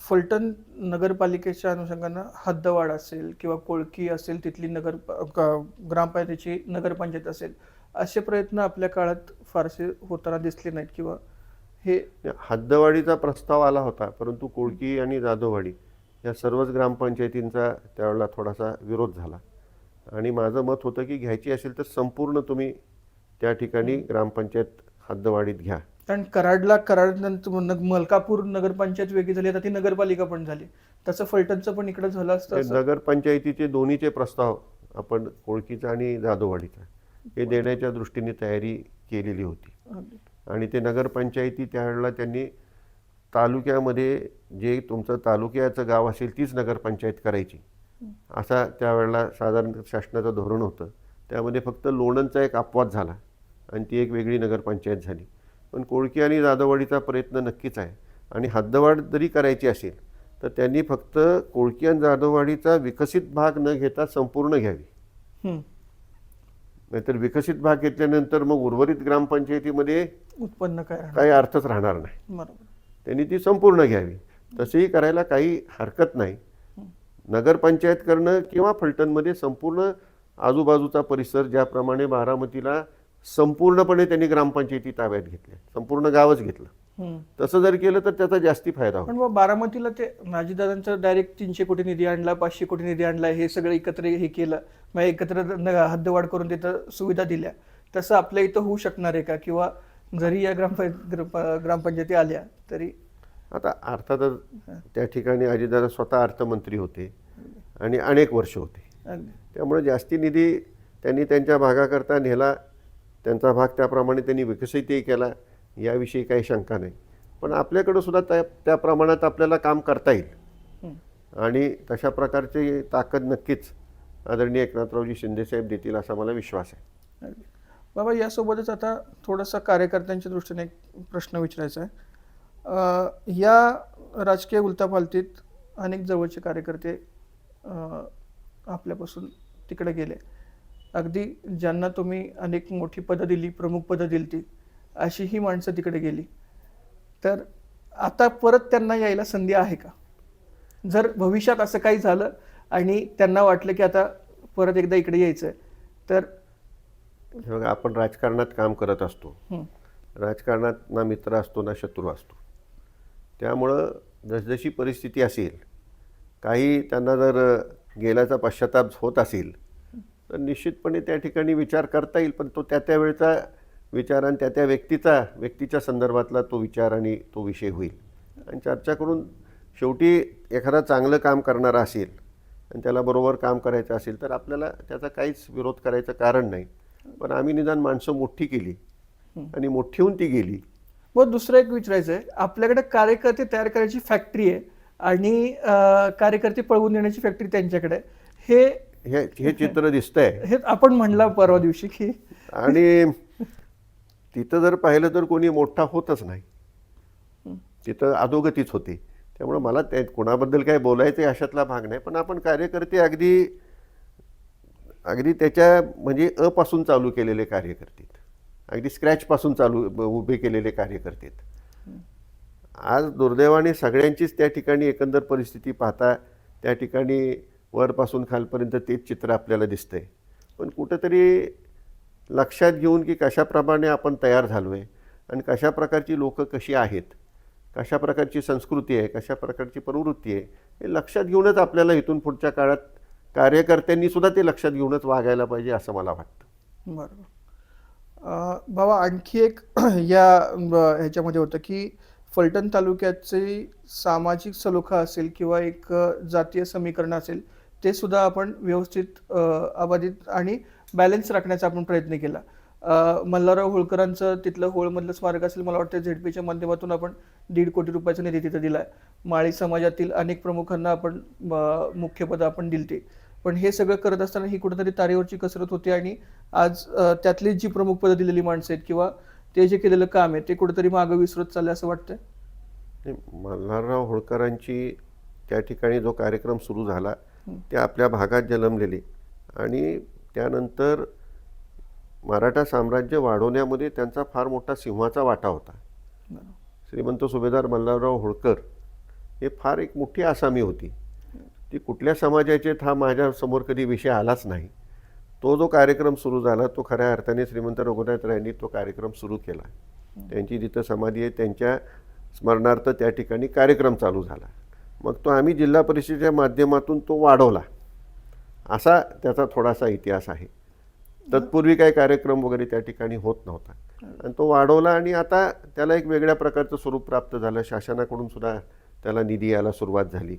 फलटण नगरपालिकेच्या अनुषंगानं हद्दवाढ असेल किंवा कोळकी असेल, तिथली ग्रामपंचायतीची नगरपंचायत असेल, असे प्रयत्न आपल्या काळात फारसे होताना दिसले नाहीत. किंवा हे हद्दवाढीचा प्रस्ताव आला होता, परंतु कोळकी आणि जाधववाडी या सर्वच ग्रामपंचायतींचा त्यावेळेला थोडासा विरोध झाला. आणि माझं मत होतं की घ्यायची असेल तर संपूर्ण तुम्ही त्या ठिकाणी ग्रामपंचायत हद्दवाढीत घ्या. कारण कराडनंतर मलकापूर नगरपंचायत वेगळी झाली, आता ती नगरपालिका पण झाली. तसं फलटणचं पण इकडे झालं असतं. नगरपंचायतीचे दोन्हीचे प्रस्ताव आपण कोळकीचा आणि जाधववाडीचा हे देण्याच्या दृष्टीने तयारी केलेली होती. आणि ते नगरपंचायती त्यावेळेला त्यांनी तालुक्यामध्ये जे तुमचं तालुक्याचं गाव असेल तीच नगरपंचायत करायची असा त्यावेळेला साधारण शासनाचं धोरण होतं. त्यामध्ये फक्त लोणंदचा एक अपवाद झाला आणि ती एक वेगळी नगरपंचायत झाली. पण कोळकी आणि जाधववाडीचा प्रयत्न नक्कीच आहे. आणि हद्दवाढ जरी करायची असेल तर त्यांनी फक्त कोळकी आणि जाधववाडीचा विकसित भाग न घेता संपूर्ण घ्यावी. नाहीतर विकसित भाग घेतल्यानंतर मग उर्वरित ग्रामपंचायतीमध्ये उत्पन्न काही अर्थच राहणार नाही. त्यांनी ती संपूर्ण घ्यावी. तसेही करायला काही हरकत नाही. नगरपंचायत करणं किंवा फलटणमध्ये संपूर्ण आजूबाजूचा परिसर, ज्याप्रमाणे बारामतीला संपूर्णपणे त्यांनी ग्रामपंचायती ताब्यात घेतल्या, संपूर्ण गावच घेतलं, तसं जर केलं तर त्याचा जास्ती फायदा होतो. पण बारामतीला ते नाजीदादांचं डायरेक्ट 300 कोटी निधी आणला, 500 कोटी निधी आणला, हे सगळं एकत्र हे केलं, मग एकत्र हद्दवाढ करून तिथं सुविधा दिल्या. तसं आपल्या इथं होऊ शकणार आहे का? किंवा जरी या ग्रामपंचायती आल्या तरी? आता अर्थातच त्या ठिकाणी अजितदादा स्वतः अर्थमंत्री होते आणि अनेक वर्ष होते. त्यामुळे जास्ती निधी त्यांनी त्यांच्या भागाकरता नेला, त्यांचा भाग त्याप्रमाणे त्यांनी विकसितही केला, याविषयी काही शंका नाही. पण आपल्याकडं सुद्धा त्या प्रमाणात आपल्याला काम करता येईल हं. आणि तशा प्रकारची ताकद नक्कीच आदरणीय एकनाथरावजी शिंदेसाहेब देतील असा मला विश्वास आहे. अगदी. बाबा यासोबतच आता थोडासा कार्यकर्त्यांच्या दृष्टीने एक प्रश्न विचारायचा आहे. या राजकीय उलथापालथीत अनेक जवळचे कार्यकर्ते आपल्यापासून तिकडे गेले. अगदी ज्यांना तुम्ही अनेक मोठी पदं दिली, प्रमुख पदं दिली ती, अशी ही माणसं तिकडे गेली. तर आता परत त्यांना यायला संधी आहे का? जर भविष्यात असं काही झालं आणि त्यांना वाटलं की आता परत एकदा इकडे यायचं आहे, तर हे बघा, आपण राजकारणात काम करत असतो. हं, राजकारणात ना मित्र असतो ना शत्रू असतो. त्यामुळं जसजशी परिस्थिती असेल, काही त्यांना जर गेल्याचा पश्चाताप होत असेल तर निश्चितपणे त्या ठिकाणी विचार करता येईल, पण तो त्या वेळचा विचार आणि त्या व्यक्तीच्या संदर्भातला तो विचार आणि तो विषय होईल आणि चर्चा करून शेवटी एखादा चांगलं काम करणारा असेल आणि त्याला बरोबर काम करायचं असेल तर आपल्याला त्याचा काहीच विरोध करायचं कारण नाही. पण आम्ही निदान माणसं मोठी केली आणि मोठी होऊन ती गेली. मग दुसरं एक विचारायचं आहे, आपल्याकडे कार्यकर्ते तयार करायची फॅक्टरी आहे आणि कार्यकर्ते पळवून देण्याची फॅक्टरी त्यांच्याकडे आहे. हे चित्र दिसतंय हे आपण म्हणला परवा दिवशी की आणि तिथं जर पाहिलं तर कोणी मोठा होतच नाही, तिथं अधोगतीच होते. त्यामुळं मला कोणाबद्दल काय बोलायचं अशातला भाग नाही, पण आपण कार्यकर्ते अगदी त्याच्या म्हणजे अपासून चालू केलेले कार्यकर्ते, अगदी स्क्रॅचपासून उभे केलेले कार्यकर्ते. आज दुर्दैवाने सगळ्यांचीच त्या ठिकाणी एकंदर परिस्थिती पाहता त्या ठिकाणी वरपासून खालपर्यंत तेच चित्र आपल्याला दिसतंय. पण कुठंतरी लक्षात घेऊन की कशाप्रमाणे आपण तयार झालो आहे आणि कशा प्रकारची लोकं कशी आहेत, कशा प्रकारची संस्कृती आहे, कशा प्रकारची प्रवृत्ती आहे, हे लक्षात घेऊनच आपल्याला इथून पुढच्या काळात कार्यकर्त्यांनी सुद्धा ते लक्षात घेऊनच वागायला पाहिजे असं मला वाटतं. बरोबर. बाबा आणखी एक ह्याच्यामध्ये होतं की फलटण तालुक्याचे सामाजिक सलोखा असेल किंवा एक जातीय समीकरण असेल ते सुद्धा आपण व्यवस्थित अबाधित आणि बॅलन्स राखण्याचा आपण प्रयत्न केला. मल्हारराव होळकरांचं तिथलं होळमधलं स्मारक असेल, मला वाटतं झेडपीच्या माध्यमातून आपण 1.5 कोटी रुपयाचा निधी तिथं दिला आहे. माळी समाजातील अनेक प्रमुखांना आपण मुख्यपदं आपण दिलती. पण हे सगळं करत असताना ही कुठेतरी तारेवरची कसरत होती आणि आज त्यातली जी प्रमुख पदं दिलेली माणसं आहेत किंवा ते जे केलेलं काम आहे ते कुठेतरी मागं विसरत चाललं असं वाटतंय. मल्हारराव होळकरांची त्या ठिकाणी जो कार्यक्रम सुरू झाला ते आपल्या भागात जन्मलेले आणि त्यानंतर मराठा साम्राज्य वाढवण्यामध्ये त्यांचा फार मोठा सिंहाचा वाटा होता. श्रीमंत सुभेदार मल्हारराव होळकर हे फार एक मोठी आसामी होती. ती कुठल्या समाजाचे हा माझ्यासमोर कधी विषय आलाच नाही. तो जो कार्यक्रम सुरू झाला तो खऱ्या अर्थाने श्रीमंत रघुनाथरायांनी तो कार्यक्रम सुरू केला. त्यांची जिथं समाधी आहे त्यांच्या स्मरणार्थ त्या ठिकाणी कार्यक्रम चालू झाला. मग तो आम्ही जिल्हा परिषदेच्या माध्यमातून तो वाढवला, असा त्याचा थोडासा इतिहास आहे. तत्पूर्वी काही कार्यक्रम वगैरे त्या ठिकाणी होत नव्हता आणि तो वाढवला आणि आता त्याला एक वेगळ्या प्रकारचं स्वरूप प्राप्त झालं. शासनाकडून सुद्धा त्याला निधी यायला सुरुवात झाली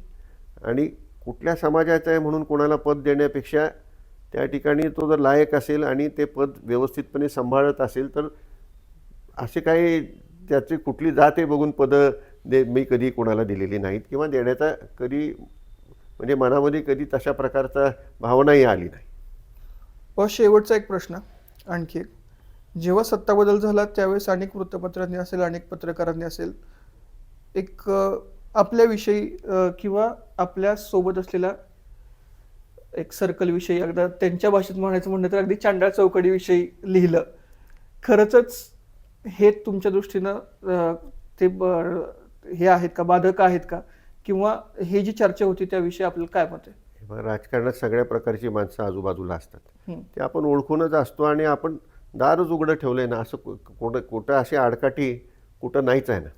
आणि कुठल्या समाजाचा आहे म्हणून कोणाला पद देण्यापेक्षा त्या ठिकाणी तो जर लायक असेल आणि ते पद व्यवस्थितपणे सांभाळत असेल तर असे काही त्याची कुठली जात आहे बघून पदं मी कधी कोणाला दिलेली नाहीत किंवा देण्याचा कधी म्हणजे मनामध्ये कधी तशा प्रकारचा भावनाही आली नाही. शेवटचा एक प्रश्न आणखी एक, जेव्हा सत्ता बदल झाला त्यावेळेस अनेक वृत्तपत्रांनी असेल अनेक पत्रकारांनी असेल एक आपल्याविषयी किंवा आपल्या सोबत असलेल्या एक सर्कलविषयी अगदी त्यांच्या भाषेत म्हणायचं म्हणलं तर अगदी चांडाळ चौकडीविषयी लिहिलं. खरंच हे तुमच्या दृष्टीनं ते हे आहेत का, बाधक आहेत का, किंवा हे जी चर्चा होती त्याविषयी आपल्याला काय मत आहे? राजकारणात सगळ्या प्रकारची माणसं आजूबाजूला असतात, ते आपण ओळखूनच असतो आणि आपण दारच उघडं ठेवलंय ना. असं कुठं अशी आडकाठी कुठं नाहीच आहे ना.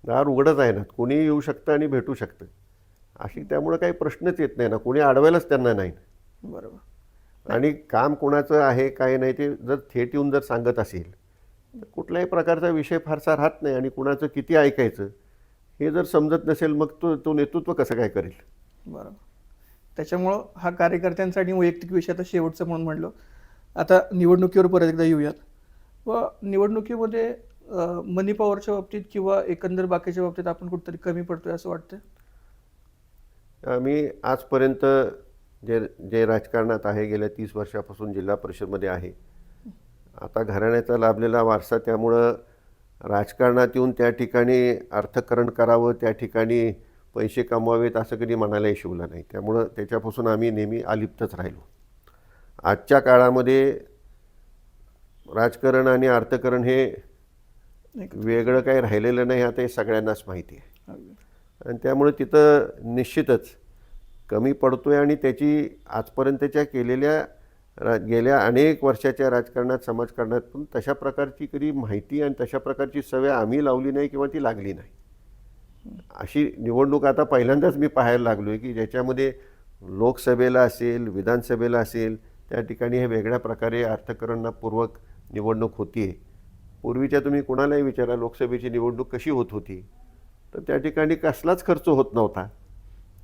दार उघडच आहे ना, कोणी येऊ शकतं आणि भेटू शकतं अशी. त्यामुळे काही प्रश्नच येत नाही ना, कोणी अडवायलाच त्यांना नाही. बरोबर. आणि काम कोणाचं आहे काय नाही ते जर थेट येऊन जर सांगत असेल तर कुठल्याही प्रकारचा विषय फारसा राहत नाही आणि कुणाचं किती ऐकायचं हे जर समजत नसेल मग तो नेतृत्व कसं काय करेल. बरोबर. त्याच्यामुळं हा कार्यकर्त्यांसाठी वैयक्तिक विषय आता शेवटचं म्हणून म्हणलो. आता निवडणुकीवर परत एकदा येऊयात. व निवडणुकीमध्ये मनी पॉवरच्या बाबतीत किंवा एकंदर बाकीच्या बाबतीत आपण कुठेतरी कमी पडतोय असं वाटतंय? आम्ही आजपर्यंत जे जे राजकारणात आहे गेल्या 30 वर्षापासून जिल्हा परिषदमध्ये आहे. आता घराण्याचा लाभलेला वारसा, त्यामुळं राजकारणात येऊन त्या ठिकाणी अर्थकारण करावं, त्या ठिकाणी पैसे कमवावेत असं कधी मनालाही शिवलं नाही. त्यामुळं त्याच्यापासून आम्ही नेहमी अलिप्तच राहिलो. आजच्या काळामध्ये राजकारण आणि अर्थकारण हे वेगळं काही राहिलेलं नाही, आता हे सगळ्यांनाच माहिती आहे. आणि त्यामुळे तिथं निश्चितच कमी पडतोय आणि त्याची आजपर्यंतच्या केलेल्या गेल्या अनेक वर्षाच्या राजकारणात समाजकारणातून तशा प्रकारची कधी माहिती आणि तशा प्रकारची सवय आम्ही लावली नाही किंवा ती लागली नाही. अशी निवडणूक आता पहिल्यांदाच मी पाहायला लागलो आहे की ज्याच्यामध्ये लोकसभेला असेल, विधानसभेला असेल, त्या ठिकाणी हे वेगळ्या प्रकारे अर्थकारणपूर्वक निवडणूक होती आहे. पूर्वीच्या तुम्ही कोणालाही विचारा लोकसभेची निवडणूक कशी होत होती, तर त्या ठिकाणी कसलाच खर्च होत नव्हता.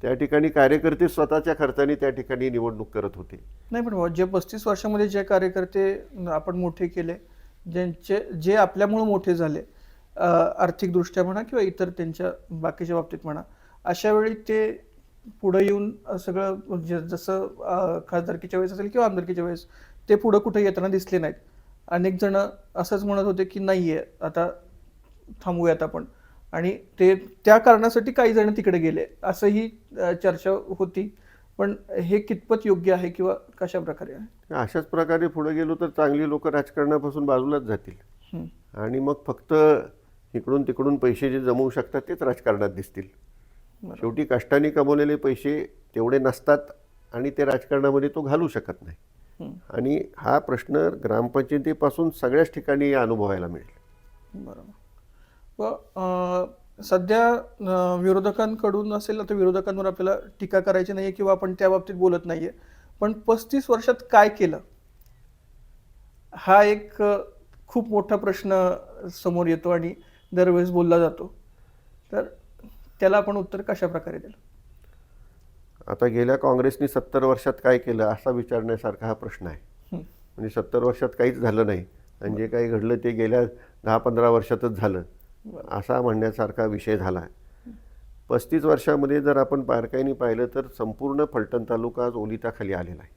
त्या ठिकाणी कार्यकर्ते स्वतःच्या खर्चाने त्या ठिकाणी निवडणूक करत होते. नाही, पण जे 35 वर्षामध्ये जे कार्यकर्ते आपण मोठे केले, जे आपल्यामुळे मोठे झाले, आर्थिकदृष्ट्या म्हणा किंवा इतर त्यांच्या बाकीच्या बाबतीत म्हणा, अशा वेळी ते पुढे येऊन सगळं जसं खासदारकीच्या वेळेस असेल किंवा आमदारकीच्या वेळेस ते पुढे कुठे येताना दिसले नाहीत. अनेक जण असंच म्हणत होते की नाहीये, आता थांबूयात आपण, आणि ते त्या कारणासाठी काही जण तिकडे गेले असंही चर्चा होती. पण हे कितपत योग्य आहे किंवा कशा प्रकारे आहे? अशाच प्रकारे पुढे गेलो तर चांगली लोक राजकारणापासून बाजूलाच जातील आणि मग फक्त इकडून तिकडून पैसे जे जमवू शकतात तेच राजकारणात दिसतील. शेवटी कष्टाने कमवलेले पैसे तेवढे नसतात आणि ते राजकारणामध्ये तो घालू शकत नाही. आणि हा प्रश्न ग्रामपंचायतीपासून सगळ्याच ठिकाणी अनुभवायला मिळेल. बरोबर. सध्या विरोधकांकडून असेल, आता विरोधकांवर आपल्याला टीका करायची नाहीये किंवा आपण त्या बाबतीत बोलत नाहीये, पण 35 वर्षात काय केलं हा एक खूप मोठा प्रश्न समोर येतो आणि दरवेळेस बोलला जातो. तर त्याला आपण उत्तर कशा प्रकारे दिलं? आता गेल्या काँग्रेसनी 70 वर्षात काय केलं असा विचारण्यासारखा हा प्रश्न आहे. म्हणजे 70 वर्षात काहीच झालं नाही आणि जे काही घडलं ते गेल्या 10-15 वर्षातच झालं असा म्हणण्यासारखा विषय झाला आहे. 35 वर्षामध्ये जर आपण बारकाईने पाहिलं तर संपूर्ण फलटण तालुका आज ओलिताखाली आलेला आहे.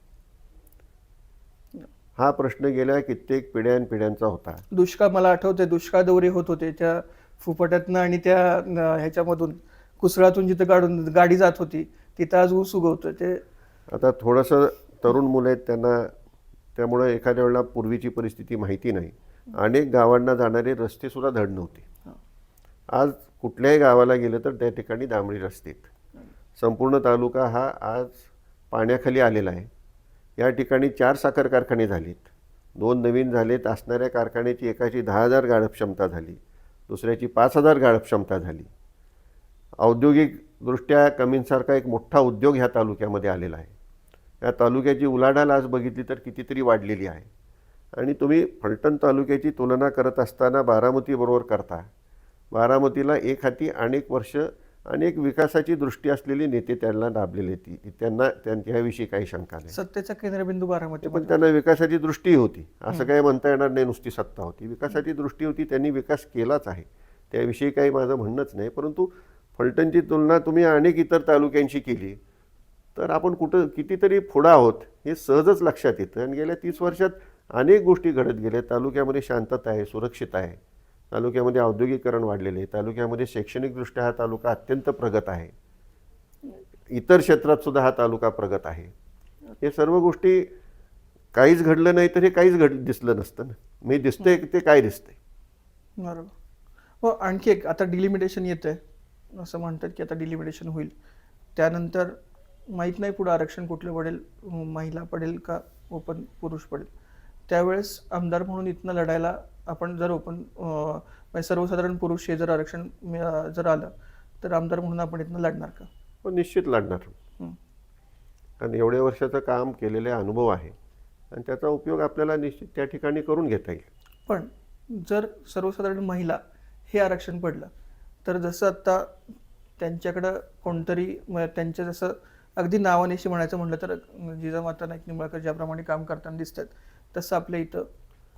हा प्रश्न गेल्या कित्येक पिढ्यानपिढ्यांचा होता. दुष्काळ, मला आठवते दुष्काळ दौरे होत होते त्या फुफट्यातनं आणि त्या ह्याच्यामधून कुसळातून जिथं गाडी जात होती तिथं आज ऊस उगवतं. ते आता थोडंसं तरुण मुलं आहेत त्यांना, त्यामुळे एखाद्या वेळेला पूर्वीची परिस्थिती माहिती नाही. अनेक गावांना जाणारे रस्ते सुद्धा धड नव्हते. आज कुठल्याही गावाला गेलं तर त्या ठिकाणी डांबरी रस्ते आहेत. संपूर्ण तालुका हा आज पाण्याखाली आलेला आहे. या ठिकाणी 4 साखर कारखाने झालेत, 2 नवीन झालेत. असणाऱ्या कारखान्याची एकाची 10,000 गाळप क्षमता झाली, दुसऱ्याची 5,000 गाळप क्षमता झाली. औद्योगिकदृष्ट्या कमींसारखा एक मोठा उद्योग ह्या तालुक्यामध्ये आलेला आहे. या तालुक्याची उलाढाल आज बघितली तर कितीतरी वाढलेली आहे. आणि तुम्ही फलटण तालुक्याची तुलना करत असताना बारामतीबरोबर करता. बारामतीला एक हाती अनेक वर्ष अनेक विकासाची दृष्टी असलेली नेते त्यांना लाभलेले, त्यांना त्यांच्याविषयी काही शंका नाही. सत्तेचा केंद्रबिंदू बारामती, पण त्यांना विकासाची दृष्टी होती असं काही म्हणता येणार नाही. नुसती सत्ता होती, विकासाची दृष्टी होती. त्यांनी विकास केलाच आहे, त्याविषयी काही माझं म्हणणंच नाही. परंतु फलटणची तुलना तुम्ही अनेक इतर तालुक्यांशी केली तर आपण कुठं कितीतरी पुढं आहोत हे सहजच लक्षात येतं. आणि गेल्या 30 वर्षात अनेक गोष्टी घडत गेल्या. तालुक्यामध्ये शांतता आहे, सुरक्षित आहे. तालुक्यामध्ये औद्योगिकरण वाढलेले आहे. तालुक्यामध्ये शैक्षणिकदृष्ट्या हा तालुका अत्यंत प्रगत आहे. इतर क्षेत्रात सुद्धा हा तालुका प्रगत आहे. हे सर्व गोष्टी काहीच घडलं नाही तर हे काहीच दिसलं नसतं ना. मी दिसतंय ते काय दिसतंय. बरोबर. हो, आणखी एक आता डिलिमिटेशन येतंय, असं म्हणतात की आता डिलिमिटेशन होईल, त्यानंतर माहीत नाही पुढे आरक्षण कुठलं पडेल, महिला पडेल का ओपन पुरुष पडेल. त्यावेळेस आमदार म्हणून इथनं लढायला आपण जर सर्वसाधारण पुरुष हे जर आरक्षण जर आलं तर आमदार म्हणून आपण इथनं लढणार का? हो, निश्चित लढणार. कारण एवढ्या वर्षाचं काम केलेले अनुभव आहे आणि त्याचा उपयोग आपल्याला निश्चित त्या ठिकाणी करून घेता येईल. पण जर सर्वसाधारण महिला हे आरक्षण पडलं तर जसं आता त्यांच्याकडं कोणतरी त्यांच्या जसं अगदी नावानेशी म्हणायचं म्हटलं तर जिजामाता नाईक निंबाळकर ज्याप्रमाणे काम करताना दिसतात तसं आपल्या इथं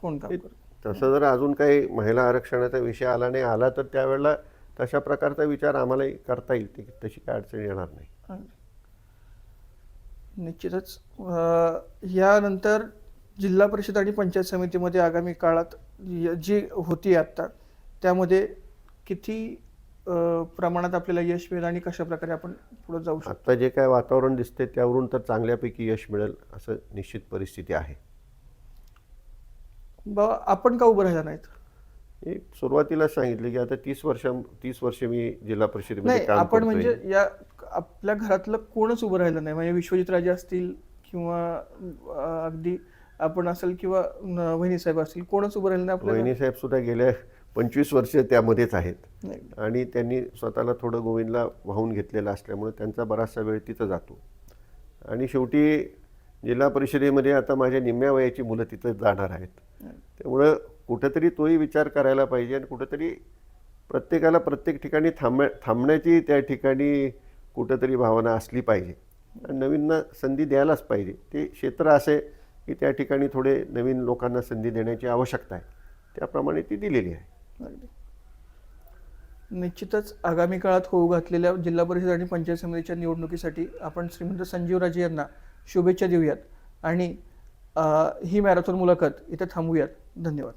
कोण काम करतं? तसं जर अजून काही महिला आरक्षणाचा विषय आला नाही, आला तर त्यावेळेला तशा प्रकारचा विचार आम्हालाही करता येईल, तशी काय अडचण येणार नाही. निश्चितच यानंतर जिल्हा परिषद आणि पंचायत समितीमध्ये आगामी काळात जी होती आता त्यामध्ये किती प्रमाणात आपल्याला यश मिळेल आणि कशा प्रकारे आपण पुढे जाऊ शकतो? आता जे काय वातावरण दिसते त्यावरून तर चांगल्यापैकी यश मिळेल असं निश्चित परिस्थिती आहे. बाबा आपण का उभं राहिला नाहीत? एक सुरुवातीला सांगितलं की आता 30 वर्ष मी जिल्हा परिषदेमध्ये नाही, काम आपण करतोय. म्हणजे या आपल्या घरातलं कोणच उभं राहिलं नाही, म्हणजे विश्वजित राजे असतील किंवा अगदी आपण असेल किंवा वहिनी साहेब असतील, कोणच उभं राहिलं नाही आपल्या वहिनी साहेब सुद्धा गेल्या 25 वर्ष त्यामध्येच आहेत नाही. आणि त्यांनी स्वतःला थोडं गोविंदला वाहून घेतलेलं असल्यामुळे त्यांचा बराचसा वेळ तिथं जातो. आणि शेवटी जिल्हा परिषदेमध्ये आता माझ्या निम्म्या वयाची मुलं तिथं जाणार आहेत. त्यामुळं कुठेतरी तोही विचार करायला पाहिजे आणि कुठेतरी प्रत्येकाला प्रत्येक ठिकाणी थांबण्याची त्या ठिकाणी कुठेतरी भावना असली पाहिजे आणि नवीनना संधी द्यायलाच पाहिजे. ते क्षेत्र असे की त्या ठिकाणी थोडे नवीन लोकांना संधी देण्याची आवश्यकता आहे, त्याप्रमाणे ती दिलेली आहे. निश्चितच आगामी काळात होऊ घातलेल्या जिल्हा परिषद आणि पंचायत समितीच्या निवडणुकीसाठी आपण श्रीमंत संजीवराजे यांना शुभेच्छा देऊयात आणि ही मॅरेथॉन मुलाखत इथे थांबूयात. धन्यवाद.